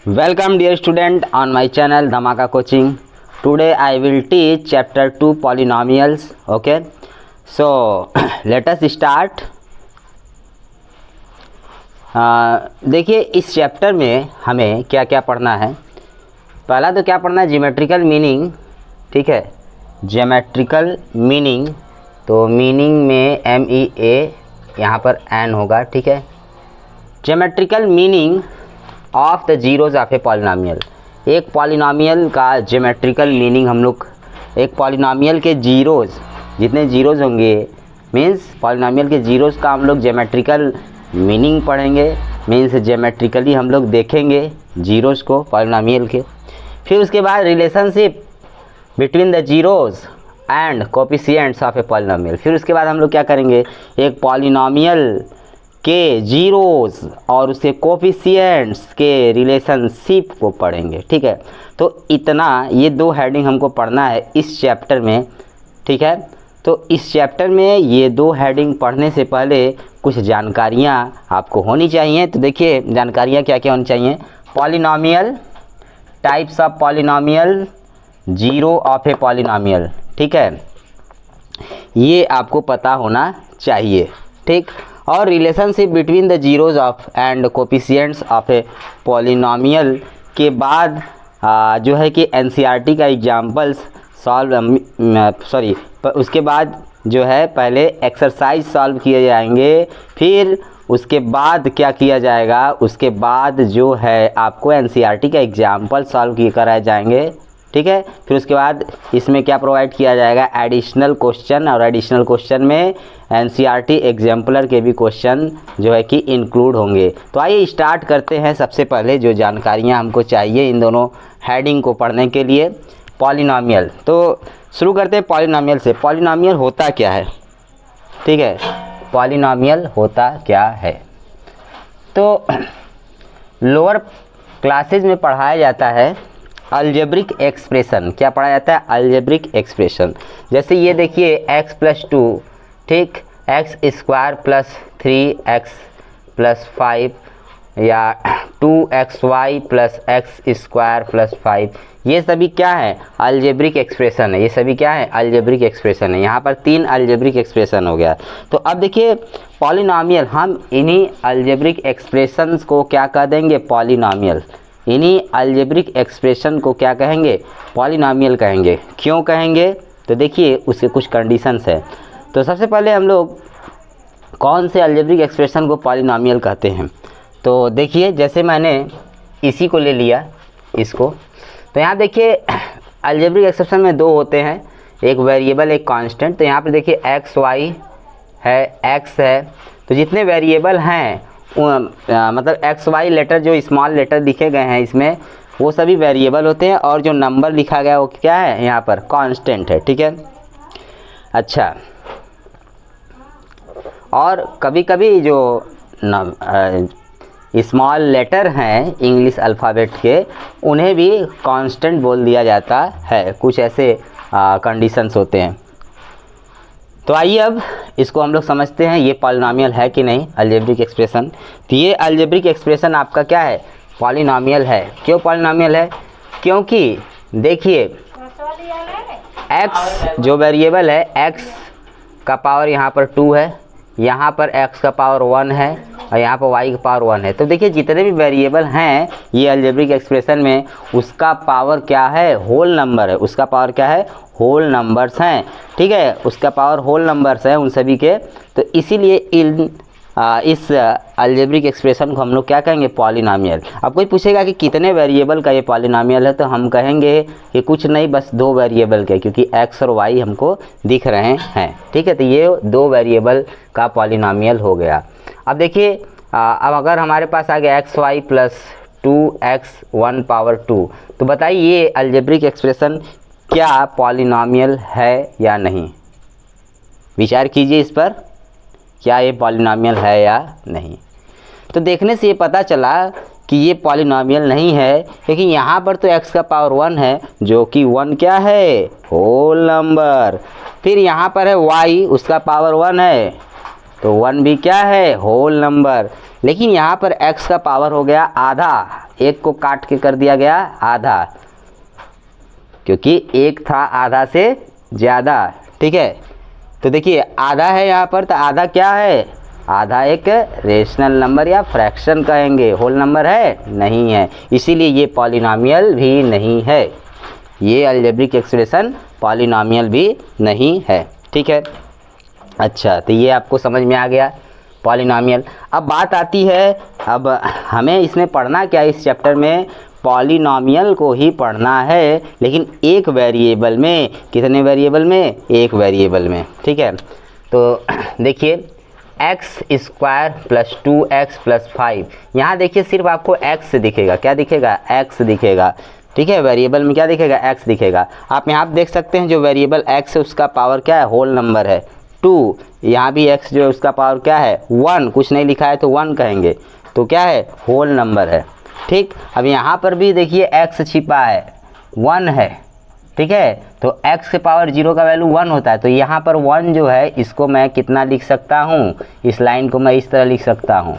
Welcome dear student on my channel Dhamaka Coaching. Today I will teach chapter 2 polynomials. Okay, so let us start. देखिए इस chapter में हमें क्या क्या पढ़ना है। पहला तो क्या पढ़ना है, ज्योमेट्रिकल मीनिंग। ठीक है, ज्योमेट्रिकल मीनिंग, तो मीनिंग में MEA यहाँ पर N होगा। ठीक है, geometrical meaning of the zeros of a polynomial. एक पॉलिनोमियल का ज्योमेट्रिकल मीनिंग हम लोग, एक पॉलिनोमियल के जीरोज, जितने जीरोज होंगे मीन्स पॉलिनोमियल के जीरोज का हम लोग ज्योमेट्रिकल मीनिंग पढ़ेंगे। मीन्स ज्योमेट्रिकली हम लोग देखेंगे जीरोज को पॉलिनोमियल के। फिर उसके बाद relationship between the zeros and coefficients of a polynomial. फिर उसके बाद हम लोग क्या करेंगे, एक पॉलिनोमियल के जीरोज और उसके कोफिशिएंट्स के रिलेशनशिप को पढ़ेंगे। ठीक है, तो इतना ये दो हेडिंग हमको पढ़ना है इस चैप्टर में। ठीक है, तो इस चैप्टर में ये दो हेडिंग पढ़ने से पहले कुछ जानकारियाँ आपको होनी चाहिए। तो देखिए जानकारियाँ क्या क्या होनी चाहिए। Polynomial, types of polynomial, zero of a polynomial. ठीक है, ये आपको पता होना चाहिए। ठीक, और relationship between the zeros of and coefficients of a polynomial के बाद जो है कि NCERT का एग्जाम्पल्स उसके बाद जो है पहले एक्सरसाइज सॉल्व किए जाएंगे। फिर उसके बाद क्या किया जाएगा, उसके बाद जो है आपको NCERT का एग्जाम्पल सॉल्व कराए जाएंगे। ठीक है, फिर उसके बाद इसमें क्या प्रोवाइड किया जाएगा, एडिशनल क्वेश्चन, और एडिशनल क्वेश्चन में NCERT एग्जाम्पलर के भी क्वेश्चन जो है कि इंक्लूड होंगे। तो आइए स्टार्ट करते हैं। सबसे पहले जो जानकारियां हमको चाहिए इन दोनों हेडिंग को पढ़ने के लिए, पॉलिनोमियल। तो शुरू करते हैं पॉलिनोमियल से। पॉलिनोमियल होता क्या है? ठीक है, पॉलिनोमियल होता क्या है, तो लोअर क्लासेज में पढ़ाया जाता है अलजेब्रिक एक्सप्रेशन। क्या पढ़ा जाता है? Algebraic expression. जैसे ये देखिए x + 2, ठीक, x² + 3x + 5 या 2xy + x² + 5, ये सभी क्या है? अलजेब्रिक एक्सप्रेशन है। ये सभी क्या है? अलजेब्रिक एक्सप्रेशन है। यहाँ पर 3 अलजेब्रिक एक्सप्रेशन हो गया। तो अब देखिए पॉलिनोमियल, हम इन्हीं अलजेब्रिक एक्सप्रेशंस को क्या कह देंगे? पॉलिनोमियल। इन्हीं अलजेब्रिक एक्सप्रेशन को क्या कहेंगे? पॉलिनोमियल कहेंगे। क्यों कहेंगे? तो देखिए उसके कुछ कंडीशंस है। तो सबसे पहले हम लोग कौन से अलजेब्रिक एक्सप्रेशन को पॉलिनोमियल कहते हैं, तो देखिए जैसे मैंने इसी को ले लिया, इसको, तो यहाँ देखिए अलजेब्रिक एक्सप्रेशन में दो होते हैं, एक वेरिएबल एक कांस्टेंट। तो यहाँ पर देखिए XY है, X है, तो जितने वेरिएबल हैं मतलब XY लेटर जो स्मॉल लेटर लिखे गए हैं इसमें, वो सभी वेरिएबल होते हैं, और जो नंबर लिखा गया वो क्या है? यहाँ पर कांस्टेंट है। ठीक है, अच्छा, और कभी कभी जो स्मॉल लेटर हैं इंग्लिश अल्फ़ाबेट के, उन्हें भी कांस्टेंट बोल दिया जाता है। कुछ ऐसे कंडीशंस होते हैं। तो आइए अब इसको हम लोग समझते हैं ये पॉलिनोमियल है कि नहीं, अलजेब्रिक एक्सप्रेशन। तो ये अलजेब्रिक एक्सप्रेशन आपका क्या है? पॉलिनोमियल है। क्यों पॉलिनोमियल है? क्योंकि देखिए x जो वेरिएबल है, x का पावर यहाँ पर 2 है, यहाँ पर x का पावर 1 है, और यहाँ पर y का पावर 1 है। तो देखिए जितने भी वेरिएबल हैं ये अलजेब्रिक एक्सप्रेशन में, उसका पावर क्या है? होल नंबर है। उसका पावर क्या है? होल नंबर्स हैं। ठीक है, उसका पावर होल नंबर्स है उन सभी के। तो इसीलिए इस अलजेब्रिक एक्सप्रेशन को हम लोग क्या कहेंगे? पॉलिनोमियल। अब कोई पूछेगा कि कितने वेरिएबल का ये पॉलिनोमियल है, तो हम कहेंगे कि कुछ नहीं, बस 2 वेरिएबल के, क्योंकि x और y हमको दिख रहे हैं। ठीक है, तो ये 2 वेरिएबल का पॉलिनोमियल हो गया। अब देखिए अब अगर हमारे पास आ गया XY + 2x⁴, तो बताइए ये अलजेब्रिक एक्सप्रेशन क्या पॉलिनोमियल है या नहीं? विचार कीजिए इस पर, क्या ये पॉलिनोमियल है या नहीं। तो देखने से ये पता चला कि ये पॉलिनोमियल नहीं है, क्योंकि यहाँ पर तो x का पावर 1 है, जो कि 1 क्या है? Whole number. फिर यहाँ पर है y, उसका पावर 1 है, तो 1 भी क्या है? Whole number. लेकिन यहाँ पर x का पावर हो गया आधा, एक को काट के कर दिया गया आधा, क्योंकि एक था आधा से ज़्यादा। ठीक है, तो देखिए आधा है यहाँ पर, तो आधा क्या है, आधा एक रेशनल नंबर या फ्रैक्शन कहेंगे, होल नंबर है नहीं है, इसीलिए ये पॉलिनॉमियल भी नहीं है, ये अलजेब्रिक एक्सप्रेशन पॉलिनॉमियल भी नहीं है। ठीक है, अच्छा तो ये आपको समझ में आ गया पॉलिनॉमियल। अब बात आती है, अब हमें इसमें पढ़ना क्या है, इस चैप्टर में पॉलिनॉमियल को ही पढ़ना है, लेकिन एक वेरिएबल में। कितने वेरिएबल में, एक वेरिएबल में। ठीक है, तो देखिए x square plus 2x plus 5, यहाँ देखिए सिर्फ आपको x दिखेगा, क्या दिखेगा, x दिखेगा। ठीक है, वेरिएबल में क्या दिखेगा, x दिखेगा। आप यहाँ देख सकते हैं जो वेरिएबल x है उसका पावर क्या है, होल नंबर है 2, यहाँ भी x जो है उसका पावर क्या है 1, कुछ नहीं लिखा है तो 1 कहेंगे, तो क्या है, होल नंबर है। ठीक, अब यहाँ पर भी देखिए x छिपा है, 1 है। ठीक है, तो x के पावर 0 का वैल्यू 1 होता है, तो यहाँ पर 1 जो है इसको मैं कितना लिख सकता हूँ, इस लाइन को मैं इस तरह लिख सकता हूँ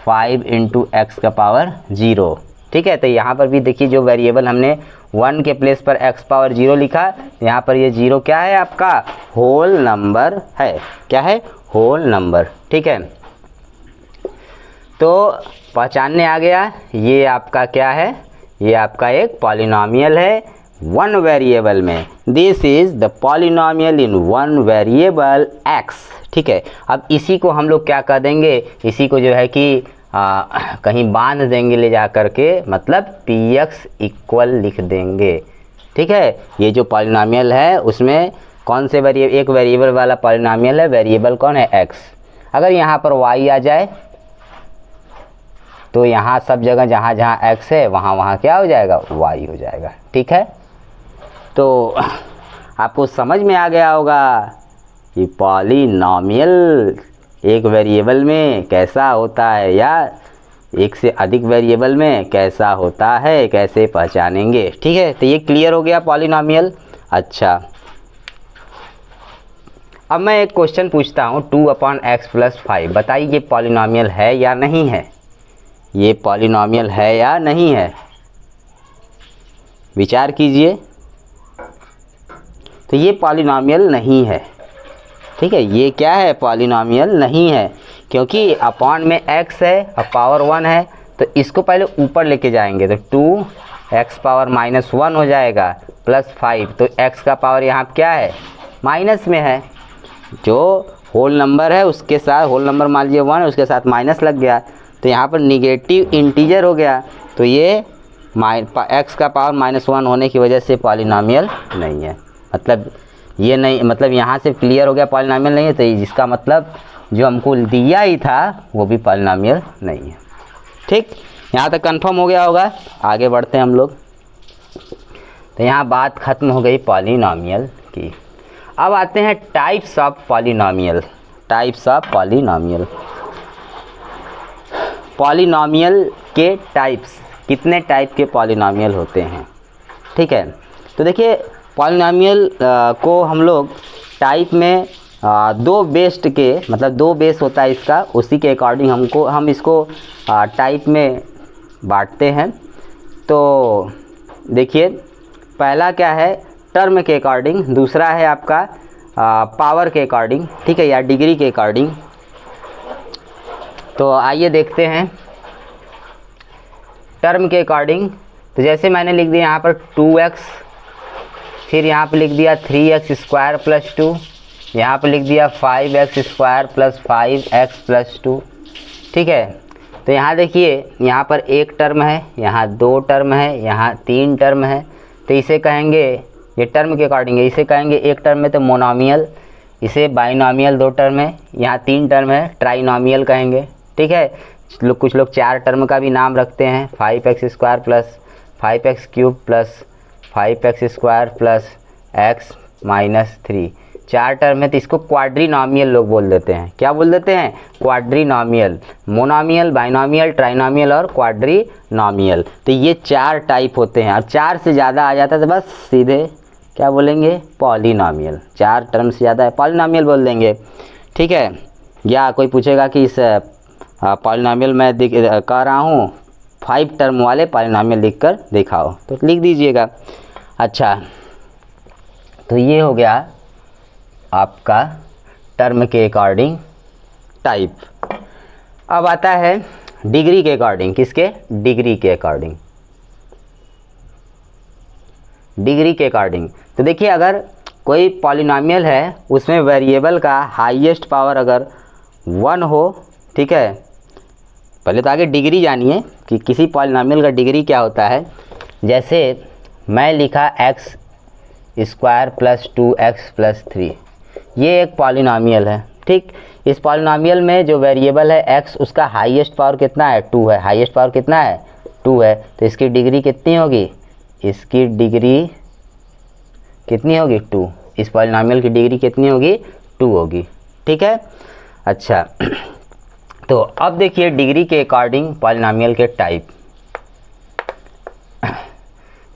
5 × x का पावर 0। ठीक है, तो यहाँ पर भी देखिए जो वेरिएबल हमने 1 के प्लेस पर x पावर 0 लिखा, यहाँ पर ये 0 क्या है, आपका होल नंबर है। क्या है, होल नंबर। ठीक है, तो पहचानने आ गया, ये आपका क्या है, ये आपका एक पॉलिनॉमियल है वन वेरिएबल में। This is the polynomial in one variable x। ठीक है, अब इसी को हम लोग क्या कर देंगे, इसी को जो है कि कहीं बांध देंगे ले जा करके, मतलब px इक्वल लिख देंगे। ठीक है, ये जो पॉलिनॉमियल है उसमें कौन से वेरिएबल, एक वेरिएबल वाला पॉलिनॉमियल है, वेरिएबल कौन है, x। अगर यहाँ पर y आ जाए तो यहाँ सब जगह जहाँ जहाँ x है वहाँ वहाँ क्या हो जाएगा, y हो जाएगा। ठीक है, तो आपको समझ में आ गया होगा कि पॉलिनॉमियल एक वेरिएबल में कैसा होता है या एक से अधिक वेरिएबल में कैसा होता है, कैसे पहचानेंगे। ठीक है, तो ये क्लियर हो गया पॉलिनॉमियल। अच्छा, अब मैं एक क्वेश्चन पूछता हूँ 2/x + 5, बताइए ये पॉलिनॉमियल है या नहीं है, ये पॉलिनॉमियल है या नहीं है, विचार कीजिए। तो ये पॉलिनॉमियल नहीं है। ठीक है, ये क्या है, पॉलिनॉमियल नहीं है, क्योंकि अपॉन में x है और पावर 1 है, तो इसको पहले ऊपर लेके जाएंगे तो 2x पावर -1 हो जाएगा प्लस 5, तो x का पावर यहाँ क्या है, माइनस में है। जो होल नंबर है उसके साथ, होल नंबर मान लीजिए 1 है, उसके साथ माइनस लग गया, तो यहाँ पर निगेटिव इंटीजर हो गया, तो ये x का पावर -1 होने की वजह से पॉलिनॉमियल नहीं है। मतलब ये नहीं, मतलब यहाँ से क्लियर हो गया पॉलिनॉमियल नहीं है, तो जिसका मतलब जो हमको दिया ही था वो भी पॉलिनॉमियल नहीं है। ठीक, यहाँ तक कंफर्म हो गया होगा। आगे बढ़ते हैं हम लोग। तो यहाँ बात खत्म हो गई पॉलिनॉमियल की। अब आते हैं types of polynomial. Types of polynomial, polynomial के टाइप्स, कितने टाइप के पॉलिनॉमियल होते हैं। ठीक है, तो देखिए पॉलिनॉमियल को हम लोग टाइप में दो बेस्ड के, मतलब दो बेस होता है इसका, उसी के अकॉर्डिंग हम इसको टाइप में बांटते हैं। तो देखिए पहला क्या है, टर्म के अकॉर्डिंग, दूसरा है आपका पावर के अकॉर्डिंग। ठीक है, या डिग्री के अकॉर्डिंग। तो आइए देखते हैं टर्म के अकॉर्डिंग। तो जैसे मैंने लिख दिया यहाँ पर 2x, फिर यहाँ पे लिख दिया 3x² + 2, यहाँ पे लिख दिया 5x² + 5x + 2। ठीक है, तो यहाँ देखिए यहाँ पर एक टर्म है, यहाँ दो टर्म है, यहाँ तीन टर्म है, तो इसे कहेंगे, ये टर्म के अकॉर्डिंग है, इसे कहेंगे एक टर्म है तो मोनोमियल, इसे बाइनोमियल दो टर्म है, यहाँ तीन टर्म है ट्राइनोमियल कहेंगे। ठीक है, कुछ लोग चार टर्म का भी नाम रखते हैं, 5x² + 5x³ + 5x² + x - 3, चार टर्म है, तो इसको क्वाड्रीनोमियल लोग बोल देते हैं। क्या बोल देते हैं, क्वाड्रीनोमियल। मोनोमियल, बाइनोमियल, ट्राइनोमियल और क्वाड्रीनोमियल। तो ये चार टाइप होते हैं, और चार से ज़्यादा आ जाता है तो बस सीधे क्या बोलेंगे, पॉलिनोमियल। चार टर्म से ज़्यादा है पॉलिनोमियल बोल देंगे। ठीक है, या कोई पूछेगा कि इस पॉलिनोमियल मैं कह रहा हूँ 5 टर्म वाले पॉलिनॉमियल लिखकर दिखाओ, तो लिख दीजिएगा। अच्छा, तो ये हो गया आपका टर्म के अकॉर्डिंग टाइप। अब आता है डिग्री के अकॉर्डिंग। किसके? डिग्री के अकॉर्डिंग। डिग्री के अकॉर्डिंग तो देखिए, अगर कोई पॉलिनॉमियल है उसमें वेरिएबल का हाईएस्ट पावर अगर 1 हो, ठीक है, पहले तो आगे डिग्री जानिए कि किसी पॉलिनॉमियल का डिग्री क्या होता है। जैसे मैं लिखा x square plus 2x plus 3, ये एक पॉलिनॉमियल है, ठीक। इस पॉलिनॉमियल में जो वेरिएबल है x, उसका हाईएस्ट पावर कितना है? 2 है। हाईएस्ट पावर कितना है? 2 है। तो इसकी डिग्री कितनी होगी? इसकी डिग्री कितनी होगी? 2। इस पॉलिनॉमियल की डिग्री कितनी होगी? 2 होगी, ठीक है। अच्छा, तो अब देखिए डिग्री के अकॉर्डिंग पॉलिनॉमियल के टाइप।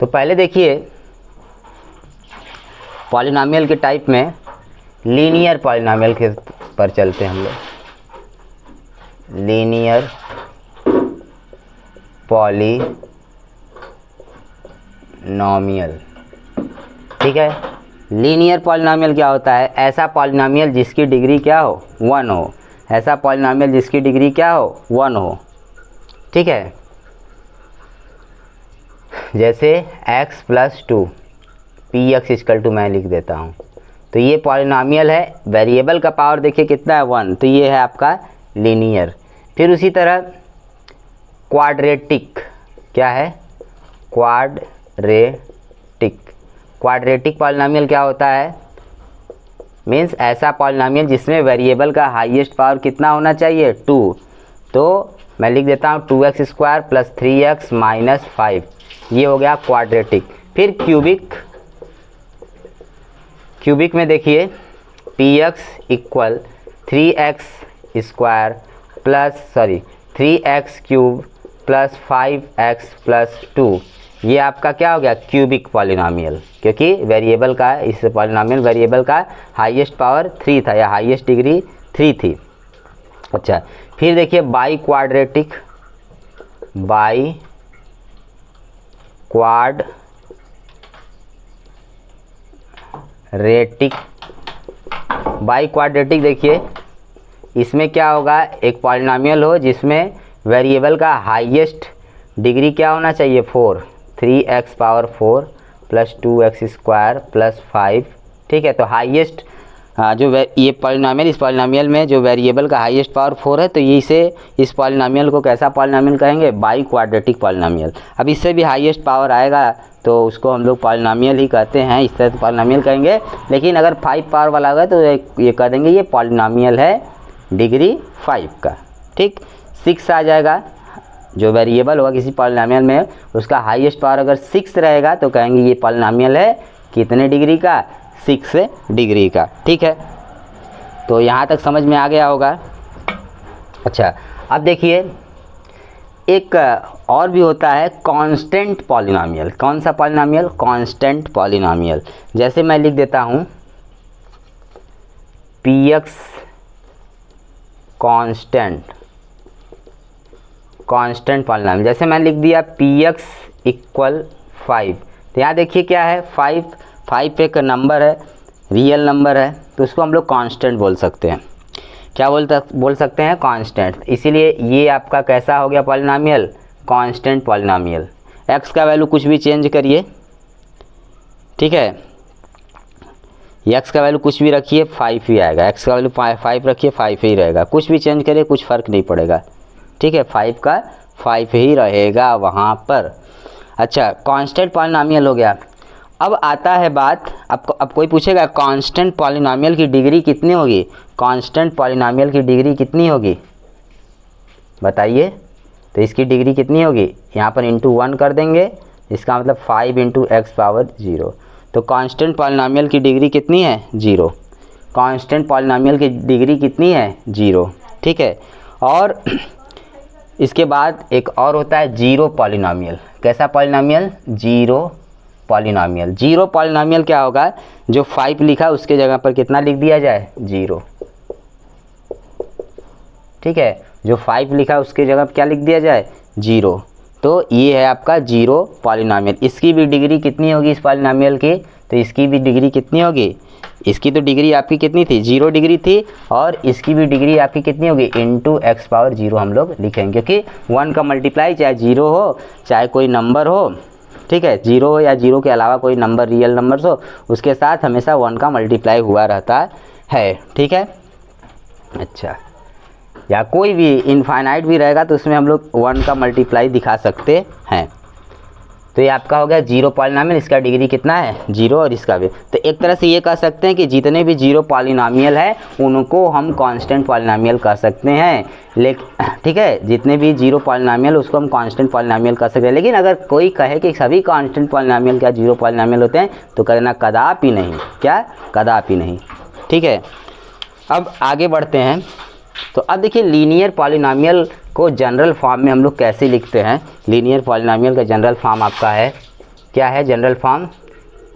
तो पहले देखिए पॉलिनॉमियल के टाइप में लीनियर पॉलिनॉमियल के पर चलते हैं हम लोग। लीनियर पॉलिनॉमियल, ठीक है। लीनियर पॉलिनॉमियल क्या होता है? ऐसा पॉलिनॉमियल जिसकी डिग्री क्या हो? 1 हो। ऐसा पॉलिनॉमियल जिसकी डिग्री क्या हो? 1 हो, ठीक है। जैसे x plus 2 px equal to मैं लिख देता हूँ। तो ये पॉलिनॉमियल है, वेरिएबल का पावर देखिए कितना है? 1। तो ये है आपका लीनियर। फिर उसी तरह क्वाड्रेटिक, क्या है? क्वाड्रेटिक। क्वाड्रेटिक पॉलिनॉमियल क्या होता है? मीन्स ऐसा पॉलिनॉमियल जिसमें वेरिएबल का हाईएस्ट पावर कितना होना चाहिए? 2। तो मैं लिख देता हूँ 2x square plus 3x minus 5, ये हो गया क्वाड्रेटिक। फिर क्यूबिक। क्यूबिक में देखिए px equal 3x square plus 3x cube plus 5x plus 2, ये आपका क्या हो गया? क्यूबिक पॉलिनॉमियल, क्योंकि वेरिएबल का, इस पॉलिनॉमियल वेरिएबल का हाईएस्ट पावर 3 था या हाईएस्ट डिग्री 3 थी। अच्छा, फिर देखिए by quadratic. By quadratic. By quadratic देखिए, इसमें क्या होगा? एक पॉलिनॉमियल हो जिसमें वेरिएबल का हाईएस्ट डिग्री क्या होना चाहिए? 4। 3x power 4 plus 2x square plus 5, ठीक है। तो हाईएस्ट जो ये पॉलिनॉमियल, इस पॉलिनॉमियल में जो वेरिएबल का हाईएस्ट पावर 4 है, तो ये इसे, इस पॉलिनॉमियल को कैसा पॉलिनॉमियल कहेंगे? By quadratic polynomial. अब इससे भी हाईएस्ट पावर आएगा तो उसको हम लोग पॉलिनॉमियल ही कहते हैं, इस तरह से पॉलिनॉमियल कहेंगे। लेकिन अगर 5 पावर वाला होगा तो ये कह देंगे ये पॉलिनॉमियल है डिग्री 5 का, ठीक। 6 आ जाएगा, जो वेरिएबल होगा किसी पॉलिनॉमियल में उसका हाईएस्ट पावर अगर 6 रहेगा तो कहेंगे ये पॉलिनॉमियल है कितने डिग्री का? 6 डिग्री का, ठीक है। तो यहाँ तक समझ में आ गया होगा। अच्छा, अब देखिए एक और भी होता है कांस्टेंट पॉलिनॉमियल। कौन सा पॉलिनॉमियल? Constant polynomial. जैसे मैं लिख देता हूँ px कांस्टेंट पॉलिनॉमियल। जैसे मैं लिख दिया px इक्वल 5, तो यहाँ देखिए क्या है? 5 एक नंबर है, रियल नंबर है, तो उसको हम लोग कांस्टेंट बोल सकते हैं। क्या बोल सकते हैं? कांस्टेंट। इसीलिए ये आपका कैसा हो गया पॉलिनॉमियल? Constant polynomial. x का वैल्यू कुछ भी चेंज करिए, ठीक है, x का वैल्यू कुछ भी रखिए 5 ही आएगा। x का वैल्यू 5 रखिए 5 ही रहेगा, कुछ भी चेंज करिए कुछ फ़र्क नहीं पड़ेगा, ठीक है। 5 का 5 ही रहेगा वहाँ पर। अच्छा, कांस्टेंट पॉलिनॉमियल हो गया। अब आता है बात, अब कोई पूछेगा कांस्टेंट पॉलिनॉमियल की डिग्री कितनी होगी? कांस्टेंट पॉलिनॉमियल की डिग्री कितनी होगी बताइए? तो इसकी डिग्री कितनी होगी? यहाँ पर इंटू 1 कर देंगे, इसका मतलब 5 इंटू एक्स पावर 0। तो कांस्टेंट पॉलिनॉमियल की डिग्री कितनी है? 0। कांस्टेंट पॉलिनॉमियल की डिग्री कितनी है? 0, ठीक है। और इसके बाद एक और होता है जीरो पॉलिनॉमियल। कैसा polynomial? Zero polynomial. Zero polynomial क्या होगा? जो 5 लिखा है उसके जगह पर कितना लिख दिया जाए? 0, ठीक है। जो 5 लिखा है उसके जगह पर क्या लिख दिया जाए? 0। तो ये है आपका जीरो पॉलिनोमियल। इसकी भी डिग्री कितनी होगी इस पॉलिनोमियल की, तो इसकी भी डिग्री कितनी होगी, इसकी तो डिग्री आपकी कितनी थी, 0 डिग्री थी, और इसकी भी डिग्री आपकी कितनी होगी, इंटू एक्स पावर 0 हम लोग लिखेंगे, क्योंकि 1 का मल्टीप्लाई चाहे 0 हो चाहे कोई नंबर हो, ठीक है, 0 हो या 0 के अलावा कोई नंबर रियल नंबर्स हो, उसके साथ हमेशा 1 का मल्टीप्लाई हुआ रहता है, ठीक है। अच्छा, या कोई भी इनफाइनाइट भी रहेगा तो उसमें हम लोग 1 का मल्टीप्लाई दिखा सकते हैं। तो ये आपका हो गया जीरो पॉलिनोमियल, इसका डिग्री कितना है, 0, और इसका भी। तो एक तरह से ये कह सकते हैं कि जितने भी जीरो पॉलिनोमियल है उनको हम कांस्टेंट पॉलिनोमियल कह सकते हैं, लेकिन ठीक है, जितने भी जीरो पॉलिनोमियल उसको हम कांस्टेंट पॉलिनोमियल कह सकते हैं। लेकिन अगर कोई कहे कि सभी कांस्टेंट पॉलिनोमियल क्या जीरो पॉलिनोमियल होते हैं, तो कहना कदापि नहीं, क्या, कदापि नहीं, ठीक है। अब आगे बढ़ते हैं। तो अब देखिए लीनियर पॉलिनोमियल को जनरल फॉर्म में हम लोग कैसे लिखते हैं। लीनियर पॉलिनोमियल का जनरल फॉर्म आपका है, क्या है general form,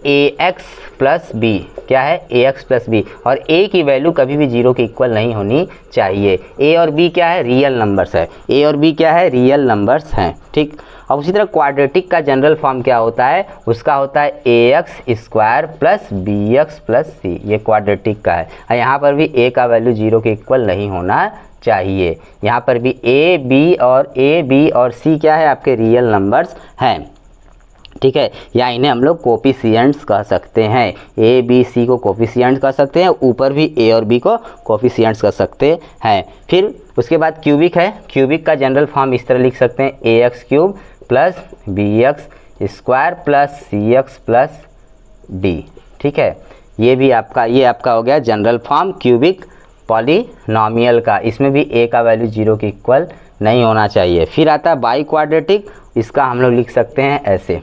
ax plus B, क्या है, ax प्लस बी, और a की वैल्यू कभी भी 0 के इक्वल नहीं होनी चाहिए। a और b क्या है, रियल नंबर्स है, a और b क्या है, रियल नंबर्स हैं, ठीक। अब उसी तरह क्वाड्रेटिक का जनरल फॉर्म क्या होता है, उसका होता है ax square plus bx plus c, ये क्वाड्रेटिक का है। और यहाँ पर भी a का वैल्यू 0 के इक्वल नहीं होना चाहिए। यहाँ पर भी a b और c क्या है, आपके रियल नंबर्स हैं, ठीक है, या इन्हें हम लोग कोफिशिएंट्स कह सकते हैं। a b c को कोफिशिएंट्स कह सकते हैं, ऊपर भी a और b को कोफिशिएंट्स कह सकते हैं। फिर उसके बाद क्यूबिक है, क्यूबिक का जनरल फॉर्म इस तरह लिख सकते हैं, ax cube plus bx square plus cx plus d, ठीक है। ये भी आपका, ये आपका हो गया जनरल फॉर्म क्यूबिक पॉलिनोमियल का, इसमें भी a का वैल्यू 0 के इक्वल नहीं होना चाहिए। फिर आता है बाई क्वाड्रेटिक, इसका हम लोग लिख सकते हैं ऐसे,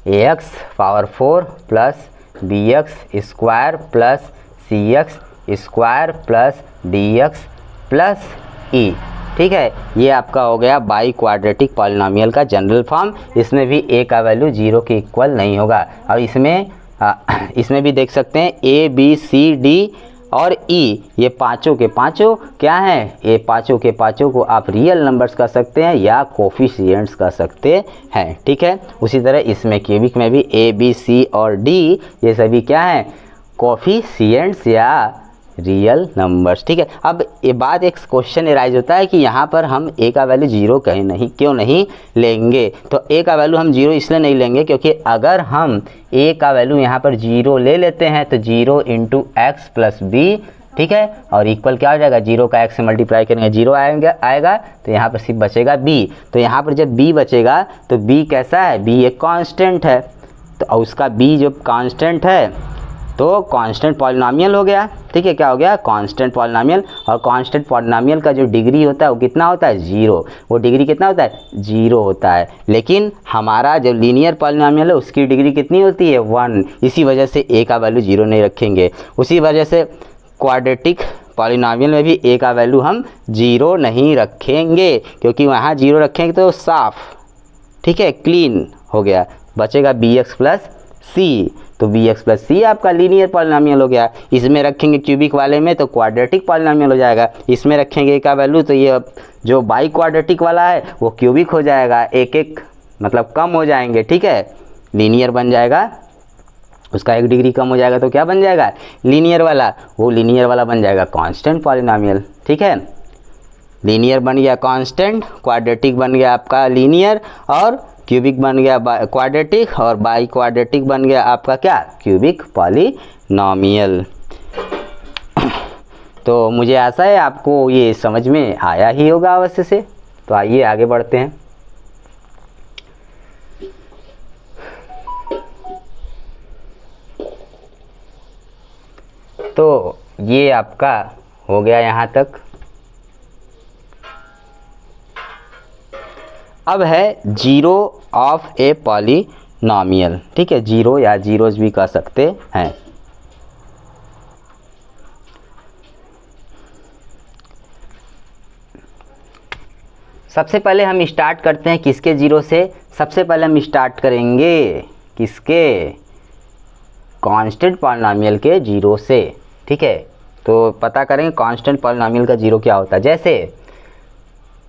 ax power 4 plus bx square plus cx square plus dx plus e, ठीक है। ये आपका हो गया बाई क्वाड्रेटिक पॉलिनोमियल का जनरल फॉर्म। इसमें भी a का वैल्यू 0 के इक्वल नहीं होगा। और इसमें भी देख सकते हैं a b c d और e, ये पांचों के पांचों क्या हैं, ये पांचों के पांचों को आप रियल नंबर्स कह सकते हैं या कोफिशिएंट्स कह सकते हैं, ठीक है। उसी तरह इसमें क्यूबिक में भी a b c और d ये सभी क्या हैं, कोफिशिएंट्स या रियल नंबर्स, ठीक है। अब ये बात, एक क्वेश्चन एराइज होता है कि यहाँ पर हम a का वैल्यू 0 क्यों नहीं लेंगे। तो a का वैल्यू हम 0 इसलिए नहीं लेंगे क्योंकि अगर हम a का वैल्यू यहाँ पर 0 ले लेते हैं तो 0 इंटू एक्स प्लस बी, ठीक है, और इक्वल क्या हो जाएगा, 0 का x से मल्टीप्लाई करेंगे 0 आएगा, तो यहाँ पर सिर्फ बचेगा b। तो यहाँ पर जब b बचेगा तो b कैसा है, b एक कांस्टेंट है, तो उसका b जो कांस्टेंट है तो कांस्टेंट पॉलिनोमियल हो गया, ठीक है, क्या हो गया, कांस्टेंट पॉलिनोमियल। और कांस्टेंट पॉलिनोमियल का जो डिग्री होता है वो कितना होता है, 0, वो डिग्री कितना होता है, 0 होता है। लेकिन हमारा जो लीनियर पॉलिनोमियल है उसकी डिग्री कितनी होती है, 1, इसी वजह से a का वैल्यू 0 नहीं रखेंगे। उसी वजह से क्वाड्रेटिक पॉलिनोमियल में भी a का वैल्यू हम 0 नहीं रखेंगे, क्योंकि वहाँ 0 रखेंगे तो साफ, ठीक है, क्लीन हो गया, बचेगा bx प्लस c, तो bx प्लस c आपका लीनियर पॉलिनोमियल हो गया। इसमें रखेंगे क्यूबिक वाले में तो क्वाड्रेटिक पॉलिनोमियल हो जाएगा। इसमें रखेंगे a का वैल्यू तो ये जो बाई क्वाड्रेटिक वाला है वो क्यूबिक हो जाएगा, एक एक मतलब कम हो जाएंगे, ठीक है, लीनियर बन जाएगा, उसका 1 डिग्री कम हो जाएगा तो क्या बन जाएगा, लीनियर वाला, वो लीनियर वाला बन जाएगा कांस्टेंट पॉलिनोमियल, ठीक है। लीनियर बन गया कांस्टेंट, क्वाड्रेटिक बन गया आपका लीनियर, और क्यूबिक बन गया क्वाड्रेटिक, और बाई क्वाड्रेटिक बन गया आपका क्या, क्यूबिक पॉलिनोमियल। तो मुझे आशा है आपको ये समझ में आया ही होगा अवश्य से। तो आइए आगे बढ़ते हैं। तो ये आपका हो गया यहाँ तक। अब है जीरो ऑफ ए पॉलिनोमियल, ठीक है, जीरो या जीरोज भी कह सकते हैं। सबसे पहले हम स्टार्ट करते हैं किसके जीरो से, सबसे पहले हम स्टार्ट करेंगे किसके, कांस्टेंट पॉलिनोमियल के जीरो से, ठीक है। तो पता करेंगे कांस्टेंट पॉलिनोमियल का जीरो क्या होता है। जैसे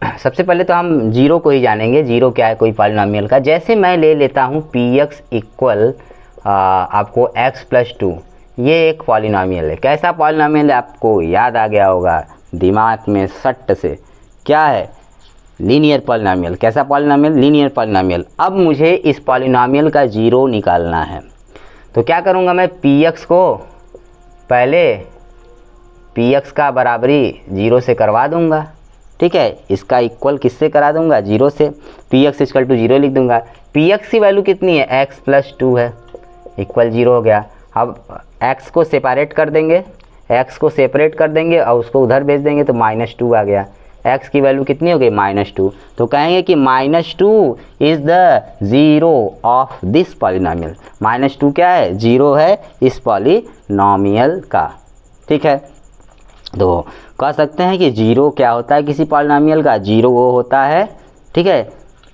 सबसे पहले तो हम जीरो को ही जानेंगे, जीरो क्या है कोई पॉलिनॉमियल का। जैसे मैं ले लेता हूँ पी एक्स इक्वल आपको एक्स प्लस टू, ये एक पॉलिनॉमियल है। कैसा पॉलिनॉमियल है आपको याद आ गया होगा दिमाग में सट से, क्या है? Linear polynomial. कैसा पॉलिनॉमियल? Linear polynomial. अब मुझे इस पॉलिनॉमियल का जीरो निकालना है, तो क्या करूँगा मैं? पी एक्स को पहले पी एक्स का बराबरी जीरो से करवा दूंगा, ठीक है। इसका इक्वल किससे करा दूंगा? जीरो से। P X equal to zero लिख दूंगा। पी एक्स की वैल्यू कितनी है? एक्स प्लस टू है, इक्वल जीरो हो गया। अब एक्स को सेपरेट कर देंगे, एक्स को सेपरेट कर देंगे और उसको उधर भेज देंगे तो माइनस टू आ गया। एक्स की वैल्यू कितनी हो गई? Minus two. तो कहेंगे कि minus two is the zero of this polynomial. Minus two क्या है? जीरो है इस पॉलिनॉमियल का, ठीक है। तो कह सकते हैं कि जीरो क्या होता है किसी पॉलिनॉमियल का? जीरो वो होता है, ठीक है।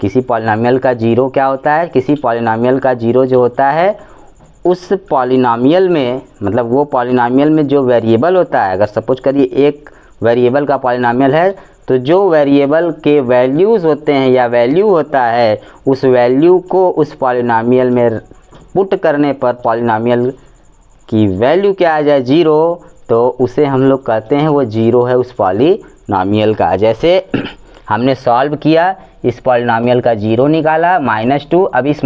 किसी पॉलिनॉमियल का जीरो क्या होता है? किसी पॉलिनॉमियल का जीरो जो होता है उस पॉलिनॉमियल में, मतलब वो पॉलिनॉमियल में जो वेरिएबल होता है, अगर सपोज करिए एक वेरिएबल का पॉलिनॉमियल है, तो जो वेरिएबल के वैल्यूज़ होते हैं या वैल्यू होता है, उस वैल्यू को उस पॉलिनॉमियल में पुट करने पर पॉलिनॉमियल की वैल्यू क्या आ जाए? जीरो, तो उसे हम लोग कहते हैं वो जीरो है उस पॉलिनॉमियल का। जैसे हमने सॉल्व किया, इस पॉलिनॉमियल का जीरो निकाला, माइनस टू। अब इस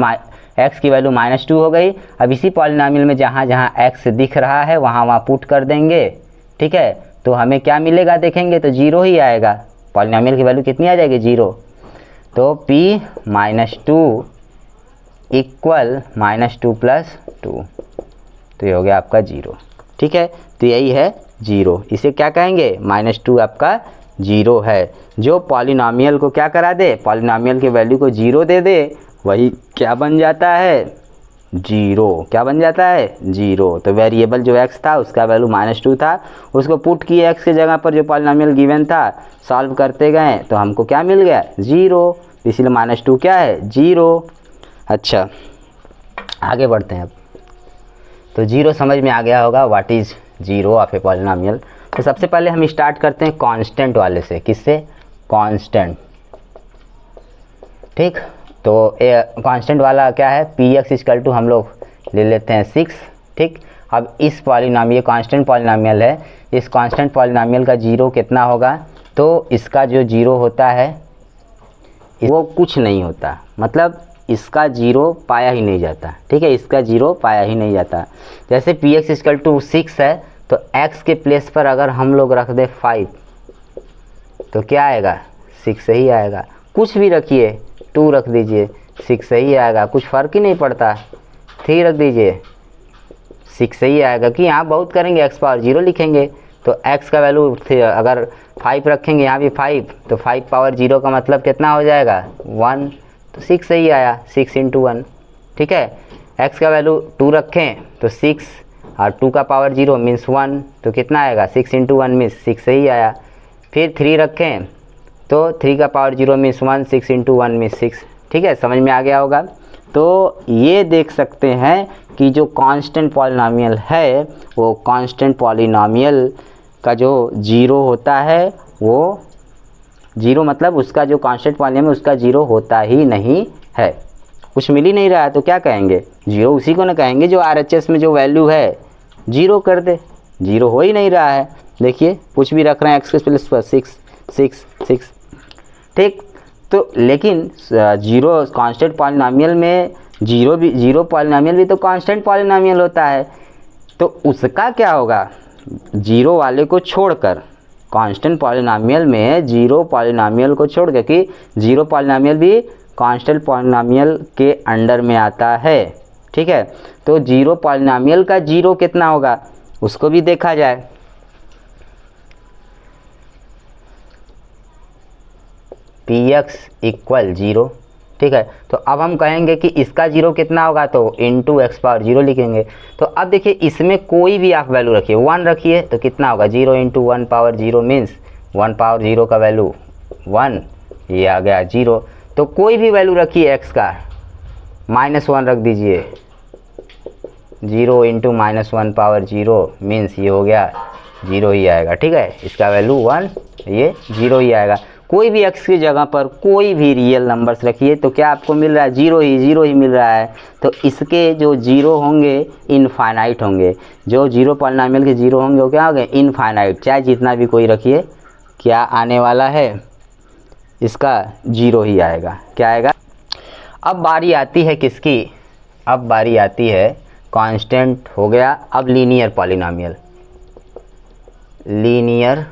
एक्स की वैल्यू माइनस टू हो गई। अब इसी पॉलिनॉमियल में जहाँ जहाँ एक्स दिख रहा है वहाँ वहाँ पुट कर देंगे, ठीक है। तो हमें क्या मिलेगा देखेंगे तो जीरो ही आएगा। पॉलिनॉमियल की वैल्यू कितनी आ जाएगी? जीरो। तो p minus two equal minus two plus two, तो ये हो गया आपका जीरो, ठीक है। तो यही है जीरो, इसे क्या कहेंगे? माइनस टू आपका जीरो है। जो पॉलिनॉमियल को क्या करा दे? पॉलिनॉमियल के वैल्यू को जीरो दे दे, वही क्या बन जाता है? जीरो। क्या बन जाता है? जीरो। तो वेरिएबल जो x था उसका वैल्यू माइनस टू था, उसको पुट किए x की जगह पर जो पॉलिनॉमियल गिवन था, सॉल्व करते गए तो हमको क्या मिल गया? जीरो। इसलिए माइनस टू क्या है? जीरो। अच्छा, आगे बढ़ते हैं अब। तो जीरो समझ में आ गया होगा what is zero of A polynomial. तो सबसे पहले हम स्टार्ट करते हैं कांस्टेंट वाले से। किससे? कांस्टेंट, ठीक। तो कांस्टेंट वाला क्या है? पी एक्स इक्वल टू हम लोग ले लेते हैं 6, ठीक। अब इस पॉलिनॉमियल, कांस्टेंट पॉलिनॉमियल है, इस कांस्टेंट पॉलिनॉमियल का जीरो कितना होगा? तो इसका जो जीरो होता है वो कुछ नहीं होता, मतलब इसका जीरो पाया ही नहीं जाता, ठीक है। इसका जीरो पाया ही नहीं जाता। जैसे पी एक्स इक्वल टू 6 है, तो x के प्लेस पर अगर हम लोग रख दे 5, तो क्या आएगा? 6 ही आएगा। कुछ भी रखिए, 2 रख दीजिए, 6 ही आएगा, कुछ फ़र्क ही नहीं पड़ता। 3 रख दीजिए, 6 ही आएगा। कि यहाँ बहुत करेंगे x पावर 0 लिखेंगे, तो x का वैल्यू अगर 5 रखेंगे, यहाँ भी 5, तो 5 पावर 0 का मतलब कितना हो जाएगा? 1, तो 6 ही आया, 6 इंटू 1, ठीक है। x का वैल्यू 2 रखें तो 6, और 2 का पावर 0 मीन्स 1, तो कितना आएगा? 6 इंटू 1 मीन्स 6 ही आया। फिर 3 रखें तो 3 का पावर 0 मीन्स 1, 6 इंटू 1 मीन्स 6, ठीक है। समझ में आ गया होगा। तो ये देख सकते हैं कि जो कांस्टेंट पॉलिनॉमियल है, वो कांस्टेंट पॉलिनॉमियल का जो जीरो होता है, वो जीरो मतलब उसका जो कांस्टेंट पॉलिनॉमियल उसका जीरो होता ही नहीं है। कुछ मिल ही नहीं रहा है तो क्या कहेंगे? जीरो उसी को ना कहेंगे जो RHS में जो वैल्यू है जीरो कर दे। जीरो हो ही नहीं रहा है, देखिए कुछ भी रख रहे हैं x के प्लेस पर 6, 6, 6, ठीक। तो लेकिन जीरो कांस्टेंट पॉलिनॉमियल में जीरो पॉलिनॉमियल भी तो कांस्टेंट पॉलिनॉमियल होता है, तो उसका क्या होगा? जीरो वाले को छोड़कर, कांस्टेंट पॉलिनॉमियल में जीरो पॉलिनॉमियल को छोड़ के, कि जीरो पॉलिनॉमियल भी कांस्टेंट पॉलिनॉमियल के अंडर में आता है, ठीक है। तो जीरो पॉलिनॉमियल का जीरो कितना होगा उसको भी देखा जाए। पी एक्स इक्वल जीरो, ठीक है। तो अब हम कहेंगे कि इसका जीरो कितना होगा, तो इंटू एक्स पावर 0 लिखेंगे। तो अब देखिए इसमें कोई भी आप वैल्यू रखिए, 1 रखिए तो कितना होगा? 0 इंटू 1 पावर 0 मीन्स 1 पावर 0 का वैल्यू 1, ये आ गया 0। तो कोई भी वैल्यू रखिए x का, -1 रख दीजिए, 0 इंटू -1 पावर 0 मीन्स ये हो गया 0 ही आएगा, ठीक है। इसका वैल्यू 1, ये 0 ही आएगा। कोई भी x की जगह पर कोई भी रियल नंबर्स रखिए तो क्या आपको मिल रहा है, जीरो ही मिल रहा है। तो इसके जो जीरो होंगे इनफाइनाइट होंगे, जो जीरो पॉलिनॉमियल के जीरो होंगे वो क्या होंगे, इनफाइनाइट। चाहे जितना भी कोई रखिए क्या आने वाला है, इसका जीरो ही आएगा। क्या आएगा। अब बारी आती है किसकी, अब बारी आती है कांस्टेंट हो गया, अब लीनियर पॉलिनॉमियल। लीनियर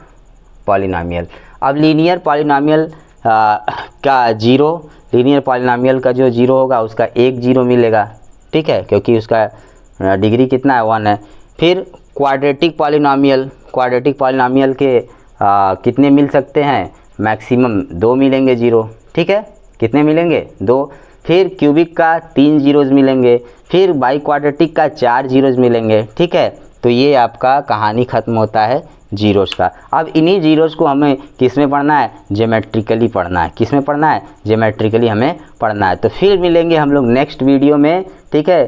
पॉलिनॉमियल, अब लीनियर पॉलिनॉमियल का जीरो, लीनियर पॉलिनॉमियल का जो जीरो होगा उसका एक जीरो मिलेगा, ठीक है, क्योंकि उसका डिग्री कितना है, 1 है। फिर क्वाड्रेटिक पॉलिनॉमियल, क्वाड्रेटिक पॉलिनॉमियल के कितने मिल सकते हैं, मैक्सिमम 2 मिलेंगे जीरो, ठीक है, कितने मिलेंगे, 2। फिर क्यूबिक का 3 जीरोज़ मिलेंगे, फिर बाई क्वाड्रेटिक का 4 जीरोज़ मिलेंगे, ठीक है। तो ये आपका कहानी ख़त्म होता है जीरोज़ का। अब इन्हीं जीरोज़ को हमें किस में पढ़ना है, ज्योमेट्रिकली पढ़ना है। किस में पढ़ना है, ज्योमेट्रिकली हमें पढ़ना है। तो फिर मिलेंगे हम लोग नेक्स्ट वीडियो में, ठीक है।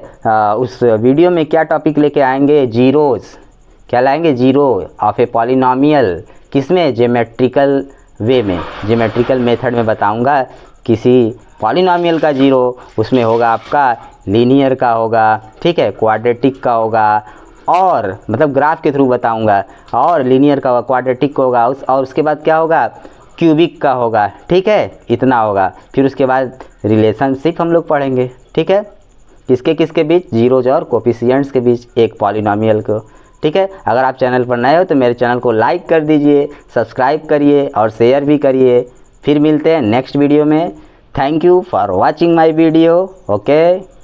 उस वीडियो में क्या टॉपिक लेके आएंगे, जीरोज़। क्या लाएंगे, जीरो ऑफ ए पॉलिनॉमियल, किस में, ज्योमेट्रिकल वे में, ज्योमेट्रिकल मेथड में बताऊंगा। किसी पॉलिनॉमियल का जीरो उसमें होगा आपका लीनियर का होगा, ठीक है, क्वाड्रेटिक का होगा, और मतलब ग्राफ के थ्रू बताऊंगा, और लीनियर का होगा, क्वाड्रेटिक का होगा, और उसके बाद क्या होगा, क्यूबिक का होगा, ठीक है, इतना होगा। फिर उसके बाद रिलेशनशिप हम लोग पढ़ेंगे, ठीक है, किसके किसके बीच, जीरोज और कोफिशिएंट्स के बीच एक पॉलिनॉमियल को, ठीक है। अगर आप चैनल पर नए हो तो मेरे चैनल को लाइक कर दीजिए, सब्सक्राइब करिए और शेयर भी करिए। फिर मिलते हैं नेक्स्ट वीडियो में। Thank you for watching my video. Okay.